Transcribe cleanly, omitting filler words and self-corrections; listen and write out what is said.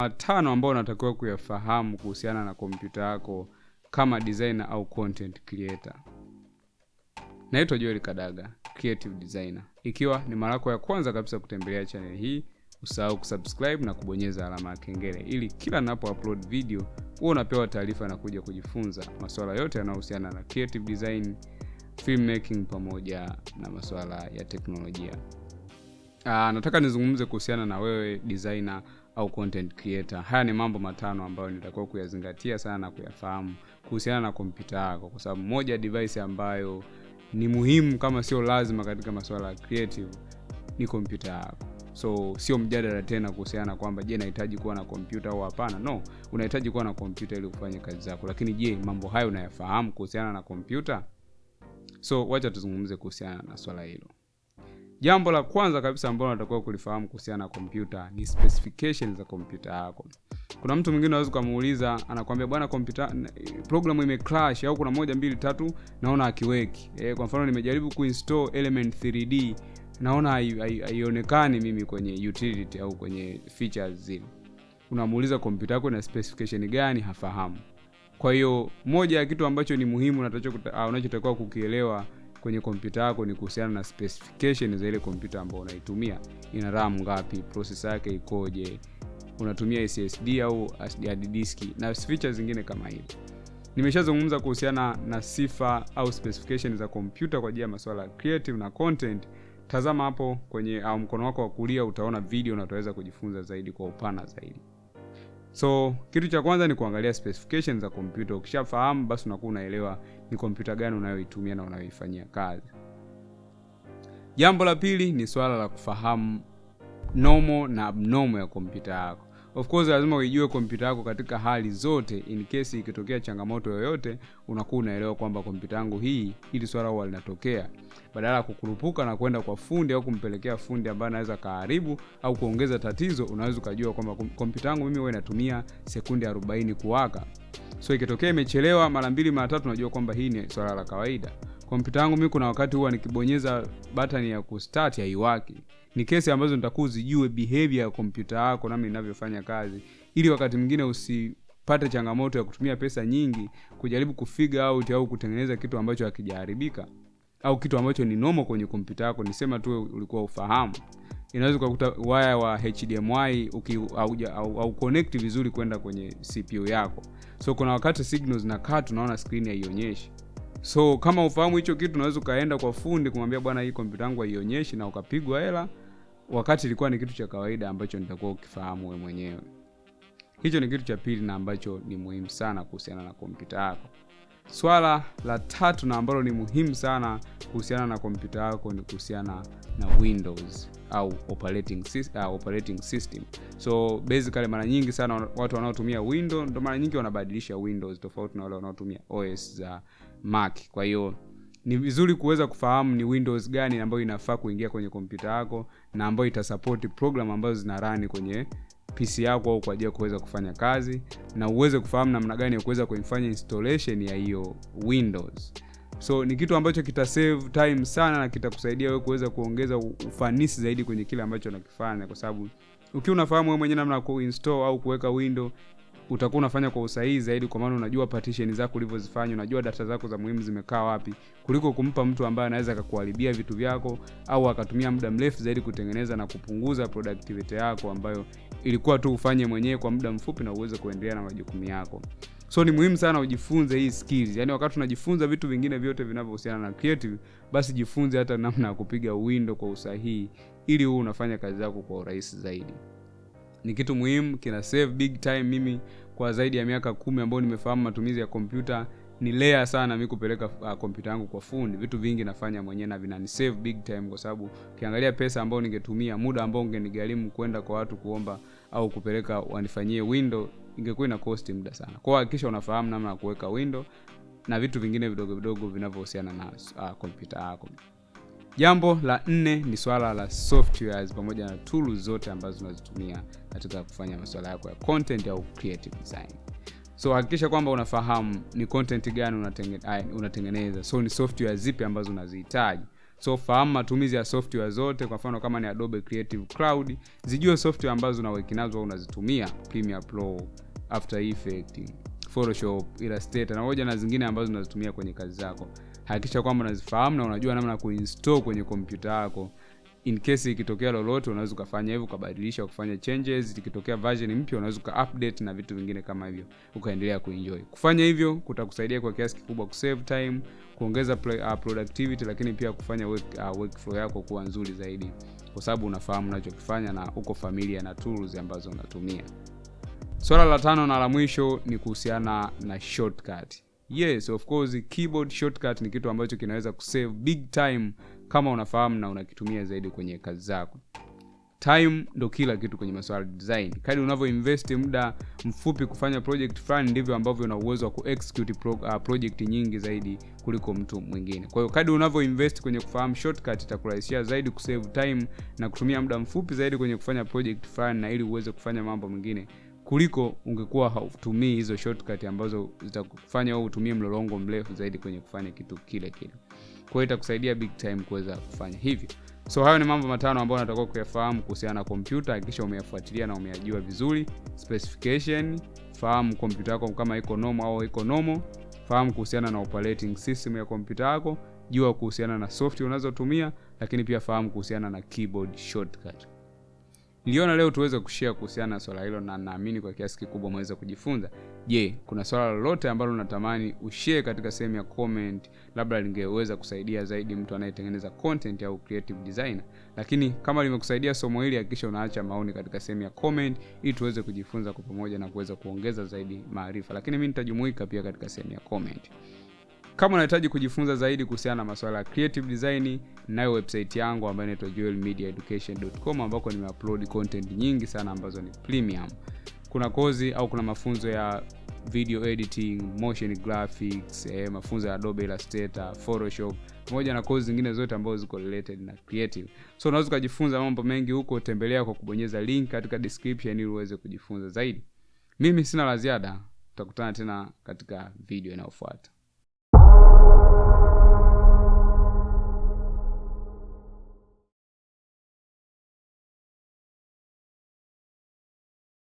Matano ambayo unatakiwa kuyafahamu kuhusiana na kompyuta yako kama designer au content creator. Naitwa Joel Kadaga, creative designer. Ikiwa ni mara yako ya kwanza kabisa kutembelea channel hii, usahau kusubscribe na kubonyeza alama ya kengele ili kila ninapo upload video uwe unapewa taarifa na kuja kujifunza masuala yote yanayohusiana na creative design, filmmaking pamoja na masuala ya teknolojia. Nataka nizungumze kuhusiana na wewe designer au content creator. Haya ni mambo matano ambayo nitakuwa kuyazingatia sana na kuyafahamu kuhusiana na kompyuta yako, kwa sababu moja device ambayo ni muhimu kama sio lazima katika masuala ya creative ni kompyuta yako. So sio mjadala tena kuhusiana kwamba je, nahitaji kuwa na kompyuta au hapana. No, unahitaji kuwa na kompyuta ili ufanye kazi zako. Lakini je, mambo hayo unayafahamu kuhusiana na kompyuta? So wacha tuzungumze kuhusiana na swala hilo. Jambo la kwanza kabisa ambalo unatakiwa kulifahamu kuhusiana na kompyuta ni specification za kompyuta yako. Kuna mtu mwingine unaweza kumuuliza, anakuambia bwana, kompyuta program imecrash au kuna 1 2 3 naona hakiweki. Kwa mfano nimejaribu kuinstall element 3D, naona haionekani mimi kwenye utility au kwenye features zile. Unamuuliza kompyuta yako ina specification gani? Hafahamu. Kwa hiyo moja ya kitu ambacho ni muhimu unachotakiwa kukielewa kwenye kompyuta yako ni kuhusiana na specification za ile kompyuta ambayo unaitumia. Ina RAM ngapi, processor yake ikoje, unatumia SSD au hard disk na features zingine kama hizo. Nimeshazungumza kuhusiana na sifa au specification za kompyuta kwa ajili ya masuala ya creative na content. Tazama hapo kwenye mkono wako wa kulia, utaona video na utaweza kujifunza zaidi kwa upana zaidi. So kitu cha kwanza ni kuangalia specification za kompyuta. Ukishafahamu basi unakuwa unaelewa ni kompyuta gani unayoitumia na unayoifanyia kazi. Jambo la pili ni swala la kufahamu normal na abnormal ya kompyuta yako. Of course lazima uijue kompyuta yako katika hali zote, in case ikitokea changamoto yoyote unakuwa unaelewa kwamba kompyuta yangu hili swala huwa linatokea. Badala ya kukurupuka na kwenda kwa fundi au kumpelekea fundi ambaye anaweza kaharibu au kuongeza tatizo, unaweza kujua kwamba kompyuta yangu mimi huwa inatumia sekunde 40 kuwaka. So ikitokea imechelewa mara 2 mara 3 unajua kwamba hii ni swala la kawaida. Kompyuta yangu mimi kuna wakati huwa nikibonyeza button ya kustart haiwaki. Ni kesi ambazo nitakuzijue behavior ya kompyuta yako namna inavyofanya kazi, ili wakati mwingine usipate changamoto ya kutumia pesa nyingi kujaribu kufigure out au kutengeneza kitu ambacho hakijaharibika au kitu ambacho ni normal kwenye kompyuta yako. Nisema tu ulikuwa ufahamu. Inaweza kukuta waya wa HDMI au connect vizuri kwenda kwenye CPU yako. So kuna wakati signals zinakaa unaona screen haionyeshi. So kama ufahamu hicho kitu, unaweza kaenda kwa fundi kumwambia bwana, hii kompyuta yangu haionyeshi, na ukapigwa hela wakati ilikuwa ni kitu cha kawaida ambacho nitakuwa ukifahamu wewe mwenyewe. Hicho ni kitu cha pili na ambacho ni muhimu sana kuhusiana na kompyuta yako. Swala la tatu na ambalo ni muhimu sana kuhusiana na kompyuta yako ni kuhusiana na Windows au operating system. So basically mara nyingi sana watu wanaotumia Windows ndio mara nyingi wanabadilisha Windows tofauti na wale wanaotumia OS za Mac. Kwa hiyo ni vizuri kuweza kufahamu ni Windows gani ambayo inafaa kuingia kwenye kompyuta yako na ambayo itasupport program ambazo zina run kwenye PC yako au kwa ajili ya kuweza kufanya kazi, na uweze kufahamu namna gani ya kuweza kufanya installation ya hiyo Windows. So ni kitu ambacho kita save time sana na kitakusaidia wewe kuweza kuongeza ufanisi zaidi kwenye kile ambacho unakifanya, kwa sababu ukiwa unafahamu wewe mwenyewe namna ya kuinstall au kuweka window, utakuwa unafanya kwa usahihi zaidi, kwa maana unajua partition zako ulivyozifanya, unajua data zako za muhimu zimekaa wapi, kuliko kumpa mtu ambaye anaweza kukuharibia vitu vyako au akatumia muda mrefu zaidi kutengeneza na kupunguza productivity yako ambayo ilikuwa tu ufanye mwenyewe kwa muda mfupi na uweze kuendelea na majukumu yako. So ni muhimu sana ujifunze hii skills. Yaani wakati unajifunza vitu vingine vyote vinavyohusiana na creative, basi jifunze hata namna ya kupiga window kwa usahihi ili uwe unafanya kazi zako kwa urahisi zaidi. Ni kitu muhimu, kina save big time. Mimi kwa zaidi ya miaka 10 ambayo nimefahamu matumizi ya kompyuta, ni lea sana mimi kupeleka kompyuta yangu kwa fundi. Vitu vingi nafanya mwenyewe na vinani save big time, kwa sababu ukiangalia pesa ambayo ningetumia, muda ambao ungenigharimu kwenda kwa watu kuomba au kupeleka wanifanyie window, ingekuwa ina cost muda sana. Kwa hiyo hakikisha unafahamu namna ya kuweka window na vitu vingine vidogo vidogo vinavyohusiana na kompyuta yako. Jambo la 4 ni swala la softwares pamoja na tools zote ambazo unazitumia katika kufanya masuala yako ya content au creative design. So hakikisha kwamba unafahamu ni content gani unatengeneza. So ni software zipi ambazo unazihitaji. So fahamu matumizi ya software zote. Kwa mfano kama ni Adobe Creative Cloud, zijue software ambazo unaweka nazo au unazitumia, Premiere Pro, After Effects, Photoshop, Illustrator na moja na zingine ambazo unazitumia kwenye kazi zako. Hakikisha kwamba unazifahamu na unajua namna ya kuinstall kwenye kompyuta yako. In case ikitokea lolote unaweza kufanya hivyo, kubadilisha, kufanya changes, ikitokea version mpya unaweza update na vitu vingine kama hivyo, ukaendelea kuenjoy. Kufanya hivyo kutakusaidia kwa kiasi kikubwa kusave time, kuongeza productivity, lakini pia kufanya workflow yako kuwa nzuri zaidi, kwa sababu unafahamu unachokifanya na uko familia na tools ambazo unatumia. Swala la 5 na la mwisho ni kuhusiana na shortcut. Yes, of course, keyboard shortcut ni kitu ambacho kinaweza kusave big time kama unafahamu na unakitumia zaidi kwenye kazi zako. Time ndo kila kitu kwenye masuala ya design. Kadri unavyoinvest muda mfupi kufanya project fulani, ndivyo ambavyo una uwezo wa kuexecute project nyingi zaidi kuliko mtu mwingine. Kwa hiyo kadri unavyoinvest kwenye kufahamu shortcut, itakurahisishia zaidi kusave time na kutumia muda mfupi zaidi kwenye kufanya project fulani, na ili uweze kufanya mambo mengine kuliko ungekuwa hautumii hizo shortcut ambazo zitakufanya wewe utumie mlolongo mrefu zaidi kwenye kufanya kitu kile kile. Kwa hiyo itakusaidia big time kuweza kufanya hivyo. So hayo ni mambo matano ambayo unatakiwa kuyafahamu kuhusiana na kompyuta. Hakikisha umeyafuatilia na umeyajua vizuri. Specification, fahamu kompyuta yako kama iko normal au iko normal. Fahamu kuhusiana na operating system ya kompyuta yako, jua kuhusiana na software unazotumia, lakini pia fahamu kuhusiana na keyboard shortcut. Niliona leo tuweze kushare kuhusiana na swala hilo, na naamini kwa kiasi kikubwa mweza kujifunza. Je, kuna swala lolote ambalo unatamani ushare katika sehemu ya comment, labda lingeweza kusaidia zaidi mtu anayetengeneza content au creative designer? Lakini kama limekusaidia somo hili, hakikisha unaacha maoni katika sehemu ya comment ili tuweze kujifunza kwa pamoja na kuweza kuongeza zaidi maarifa. Lakini mimi nitajumuika pia katika sehemu ya comment. Kama unahitaji kujifunza zaidi kuhusiana na masuala ya creative design, nayo website yangu ambayo inaitwa joelmediaeducation.com, ambako nimeupload content nyingi sana ambazo ni premium. Kuna kozi au kuna mafunzo ya video editing, motion graphics, mafunzo ya Adobe Illustrator, Photoshop, pamoja na kozi zingine zote ambazo ziko related na creative. So unaweza kujifunza mambo mengi huko. Tembelea kwa kubonyeza link katika description ili uweze kujifunza zaidi. Mimi sina la ziada. Tutakutana tena katika video inayofuata.